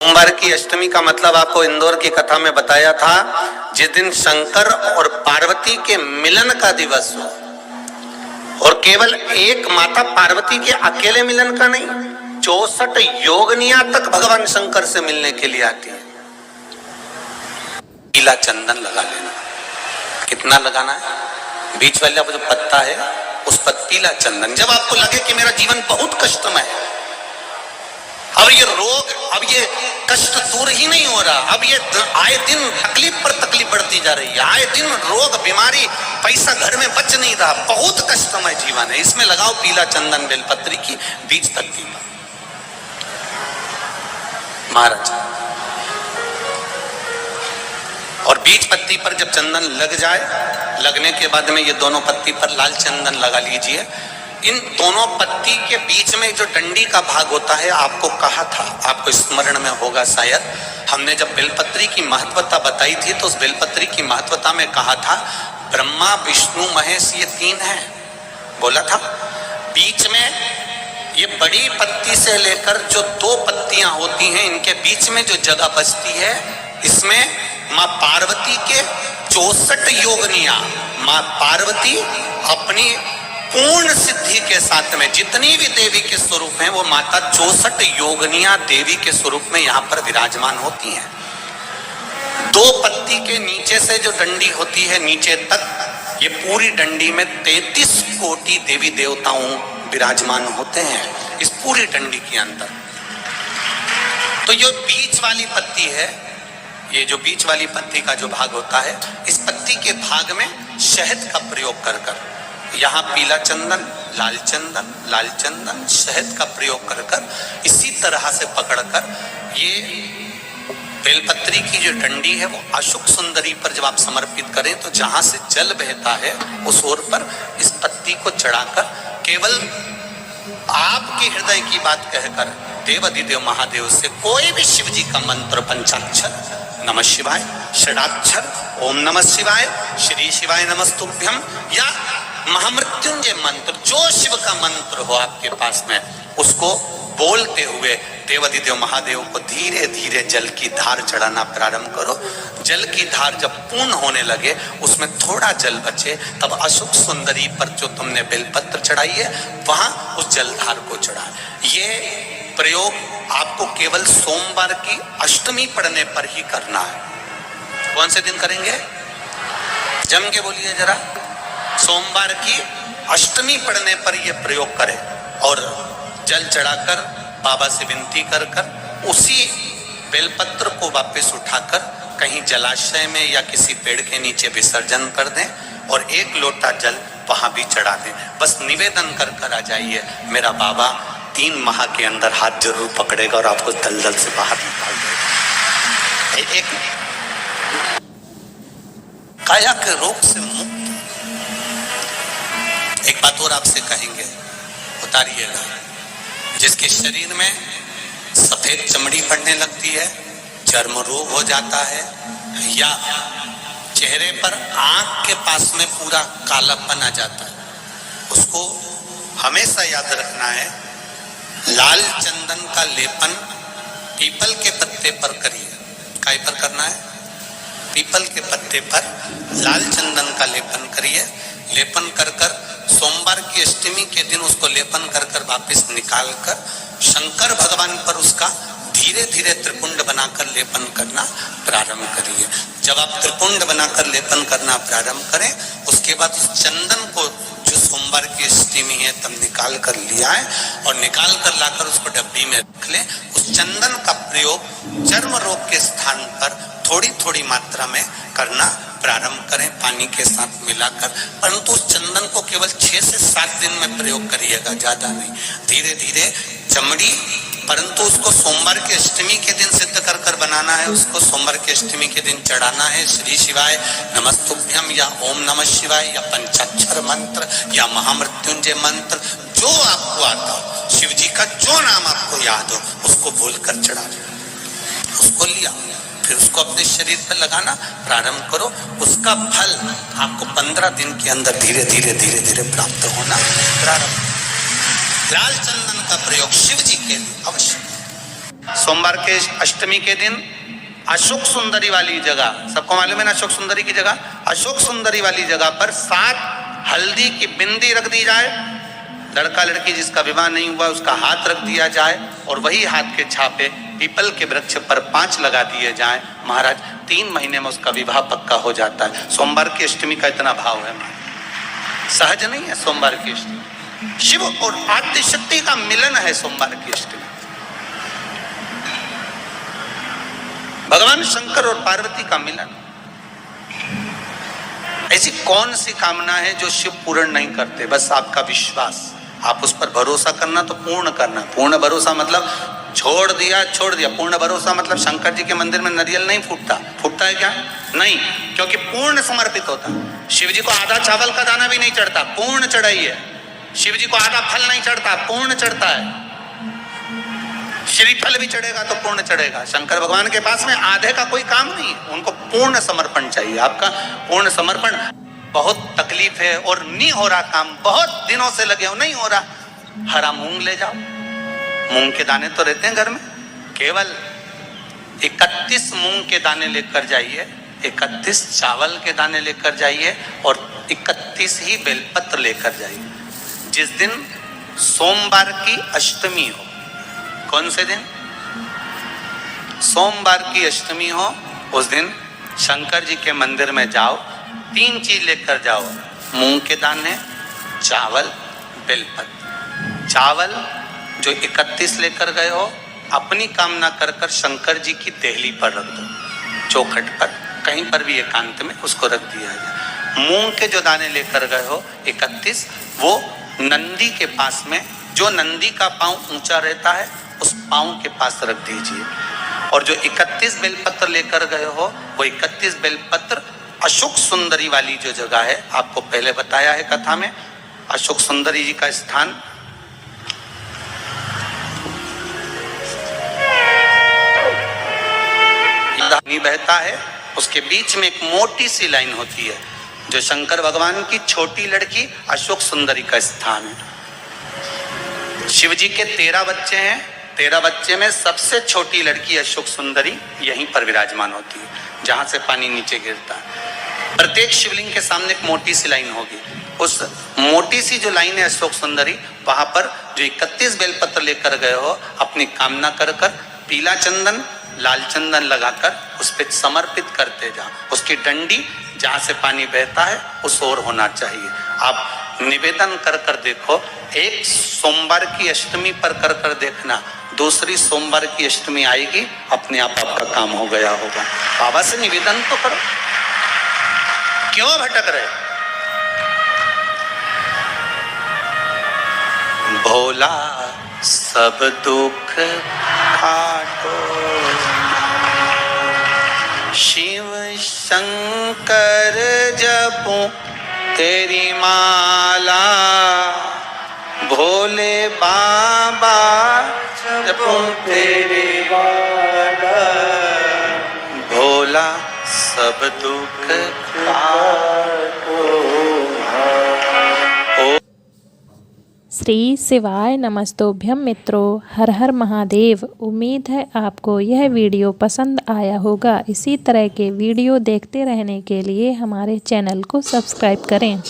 सोमवार की अष्टमी का मतलब आपको इंदौर की कथा में बताया था। जिस दिन शंकर और पार्वती के मिलन का दिवस हो, और केवल एक माता पार्वती के अकेले मिलन का नहीं, 64 योगनिया तक भगवान शंकर से मिलने के लिए आती है। पीला चंदन लगा लेना। कितना लगाना है? बीच वाला जो पत्ता है उस पर पीला चंदन। जब आपको लगे कि मेरा जीवन बहुत कष्टमय है, अब ये रोग, अब ये कष्ट दूर ही नहीं हो रहा, अब ये आए दिन तकलीफ पर तकलीफ बढ़ती जा रही है, आए दिन रोग बीमारी, पैसा घर में बच नहीं रहा, बहुत कष्टमय जीवन है, इसमें लगाओ पीला चंदन बेलपत्री की बीज पत्ती पर। महाराज, और बीज पत्ती पर जब चंदन लग जाए, लगने के बाद में ये दोनों पत्ती पर लाल चंदन लगा लीजिए। इन दोनों पत्ती के बीच में जो डंडी का भाग होता है, आपको कहा था, आपको स्मरण में होगा शायद, हमने जब बेलपत्री की महत्वता बताई थी तो उस बेलपत्री की महत्वता में कहा था ब्रह्मा विष्णु महेश ये तीन हैं, बोला था। बीच में ये बड़ी पत्ती से लेकर जो दो पत्तियां होती हैं, इनके बीच में जो जगह बचती है, इसमें मां पार्वती के 64 योगनिया, मां पार्वती अपनी पूर्ण सिद्धि के साथ में जितनी भी देवी के स्वरूप हैं, वो माता 64 योगनिया देवी के स्वरूप में यहाँ पर विराजमान होती हैं। दो पत्ती के नीचे से जो डंडी होती है नीचे तक, ये पूरी डंडी में 33 कोटि देवी देवताओं विराजमान होते हैं इस पूरी डंडी के अंदर। तो ये बीच वाली पत्ती है, ये जो बीच वाली पत्ती का जो भाग होता है, इस पत्ती के भाग में शहद का प्रयोग कर कर, यहाँ पीला चंदन, लाल चंदन, लाल चंदन, शहद का प्रयोग कर कर, इसी तरह से पकड़कर ये बेलपत्री की जो डंडी है वो अशुक सुंदरी पर जब आप समर्पित करें तो जहां से जल बहता है उस ओर पर इस पत्ती को चढ़ाकर केवल आपके हृदय की बात कहकर देवाधिदेव महादेव से कोई भी शिव जी का मंत्र, पंचाक्षर नमः शिवाय, षडाक्षर ओम नमः शिवाय, श्री शिवाय नमस्तुभ्यम, या महामृत्युंजय मंत्र, जो शिव का मंत्र हो आपके पास में, उसको बोलते हुए देवाधिदेव महादेव को धीरे धीरे जल की धार चढ़ाना प्रारंभ करो। जल की धार जब पूर्ण होने लगे, उसमें थोड़ा जल बचे, तब अशुक सुंदरी पर जो तुमने बेलपत्र चढ़ाई है वहां उस जलधार को चढ़ा। ये प्रयोग आपको केवल सोमवार की अष्टमी पढ़ने पर ही करना है। कौन से दिन करेंगे? जम के बोलिए जरा। सोमवार की अष्टमी पढ़ने पर यह प्रयोग करें और जल चढ़ाकर बाबा से विनती कर कर उसी बेलपत्र को वापस उठाकर कहीं जलाशय में या किसी पेड़ के नीचे विसर्जन कर दें और एक लोटा जल वहां भी चढ़ा दें। बस निवेदन कर कर आ जाइए, मेरा बाबा 3 माह के अंदर हाथ जरूर पकड़ेगा और आपको दलदल से बाहर निकाल देगा। एक काया के रोग से मुक्त। एक बात और आपसे कहेंगे, उतारिएगा। जिसके शरीर में सफेद चमड़ी पड़ने लगती है, चर्म रोग हो जाता है, या चेहरे पर आंख के पास में पूरा कालापन आ जाता है, उसको हमेशा याद रखना है, लाल चंदन का लेपन पीपल के पत्ते पर करिए। काय पर करना है? पीपल के पत्ते पर लाल चंदन का लेपन करिए। लेपन कर कर सोमवार की अष्टमी के दिन उसको लेपन कर कर वापस निकाल कर शंकर भगवान पर उसका धीरे धीरे त्रिपुंड बनाकर लेपन करना प्रारंभ करिए। जब आप त्रिपुंड बनाकर लेपन करना प्रारंभ करें, उसके बाद उस चंदन को जो सोमवार की अष्टमी है तब निकाल कर लिया है और निकाल कर लाकर उसको डब्बी में रख लें। उस चंदन का प्रयोग चर्म रोग के स्थान पर थोड़ी थोड़ी मात्रा में करना प्रारंभ करें, पानी के साथ मिलाकर। परंतु उस चंदन को केवल 6 से 7 दिन में प्रयोग करिएगा, ज्यादा नहीं। धीरे धीरे चमड़ी, परंतु उसको सोमवार की अष्टमी के दिन सिद्ध कर कर बनाना है। उसको सोमवार की अष्टमी के दिन चढ़ाना है श्री शिवाय नमस्तुभ्यम या ओम नमः शिवाय या पंचाक्षर मंत्र या महामृत्युंजय मंत्र, जो आपको आता हो, शिव जी का जो नाम आपको याद हो, उसको बोलकर चढ़ा। उसको लिया, फिर उसको अपने शरीर पर लगाना प्रारंभ करो। उसका फल आपको 15 दिन के अंदर धीरे धीरे धीरे धीरे प्राप्त होना प्रारंभ। लाल चंदन का प्रयोग शिव जी के लिए अवश्य। सोमवार के अष्टमी के दिन अशोक सुंदरी वाली जगह, सबको मालूम है ना अशोक सुंदरी की जगह, अशोक सुंदरी वाली जगह पर 7 हल्दी की बिंदी रख दी जाए। लड़का लड़की जिसका विवाह नहीं हुआ उसका हाथ रख दिया जाए और वही हाथ के छापे पीपल के वृक्ष पर 5 लगा दिए जाए। महाराज 3 महीने में उसका विवाह पक्का हो जाता है। सोमवार की अष्टमी का इतना भाव है, सहज नहीं है। सोमवार की अष्टमी शिव और आद्य शक्ति का मिलन है। सोमवार की अष्टमी भगवान शंकर और पार्वती का मिलन। ऐसी कौन सी कामना है जो शिव पूर्ण नहीं करते? बस आपका विश्वास, आप उस पर भरोसा करना तो पूर्ण करना। पूर्ण भरोसा मतलब छोड़ दिया। पूर्ण भरोसा मतलब शंकर जी के मंदिर में नारियल नहीं फूटता है क्या? नहीं, क्योंकि पूर्ण समर्पित होता है। शिव जी को आधा चावल का दाना भी नहीं चढ़ता, पूर्ण चढ़ाई है। शिव जी को आधा फल नहीं चढ़ता, पूर्ण चढ़ता है। श्रीफल भी चढ़ेगा तो पूर्ण चढ़ेगा। शंकर भगवान के पास में आधे का कोई काम नहीं है, उनको पूर्ण समर्पण चाहिए। आपका पूर्ण समर्पण। बहुत तकलीफ है और नहीं हो रहा काम, बहुत दिनों से लगे हो, नहीं हो रहा, हरा मूंग ले जाओ। मूंग के दाने तो रहते हैं घर में, केवल 31 मूंग के दाने लेकर जाइए, 31 चावल के दाने लेकर जाइए और 31 ही बेलपत्र लेकर जाइए। जिस दिन सोमवार की अष्टमी हो, कौन से दिन? सोमवार की अष्टमी हो, उस दिन शंकर जी के मंदिर में जाओ, 3 चीज लेकर जाओ, मूंग के दाने, चावल, बेलपत्र। चावल जो 31 लेकर गए हो, अपनी कामना कर कर शंकर जी की देहली पर रख दो, चौखट पर, कहीं पर भी एकांत में उसको रख दिया जाए। मूंग के जो दाने लेकर गए हो 31, वो नंदी के पास में, जो नंदी का पांव ऊंचा रहता है उस पांव के पास रख दीजिए। और जो 31 बेलपत्र लेकर गए हो, वो 31 बेलपत्र अशोक सुंदरी वाली जो जगह है, आपको पहले बताया है कथा में, अशोक सुंदरी जी का स्थान पानी बहता है, उसके बीच में एक मोटी सी लाइन होती है, जो शंकर भगवान की छोटी लड़की अशोक सुंदरी का स्थान है। शिव जी के 13 बच्चे हैं, 13 बच्चे में सबसे छोटी लड़की अशोक सुंदरी यहीं पर विराजमान होती है, जहां से पानी नीचे गिरता है। प्रत्येक शिवलिंग के सामने एक मोटी सी लाइन होगी, उस मोटी सी जो लाइन है अशोक सुंदरी, वहां पर जो 31 बेलपत्र लेकर गए हो, अपनी कामना कर कर पीला चंदन, लाल चंदन लगाकर उस पर समर्पित करते जाओ। उसकी डंडी जहां से पानी बहता है उस ओर होना चाहिए। आप निवेदन कर कर देखो, एक सोमवार की अष्टमी पर कर कर देखना, दूसरी सोमवार की अष्टमी आएगी, अपने आप आपका काम हो गया होगा। बाबा से निवेदन तो करो, क्यों भटक रहे? भोला सब दुख काटो, शिव शंकर जपो तेरी माला, भोले बाबा जपो तेरी माला, भोला सब दुख काटो। श्री शिवाय नमस्तोभ्यम मित्रों, हर हर महादेव। उम्मीद है आपको यह वीडियो पसंद आया होगा। इसी तरह के वीडियो देखते रहने के लिए हमारे चैनल को सब्सक्राइब करें।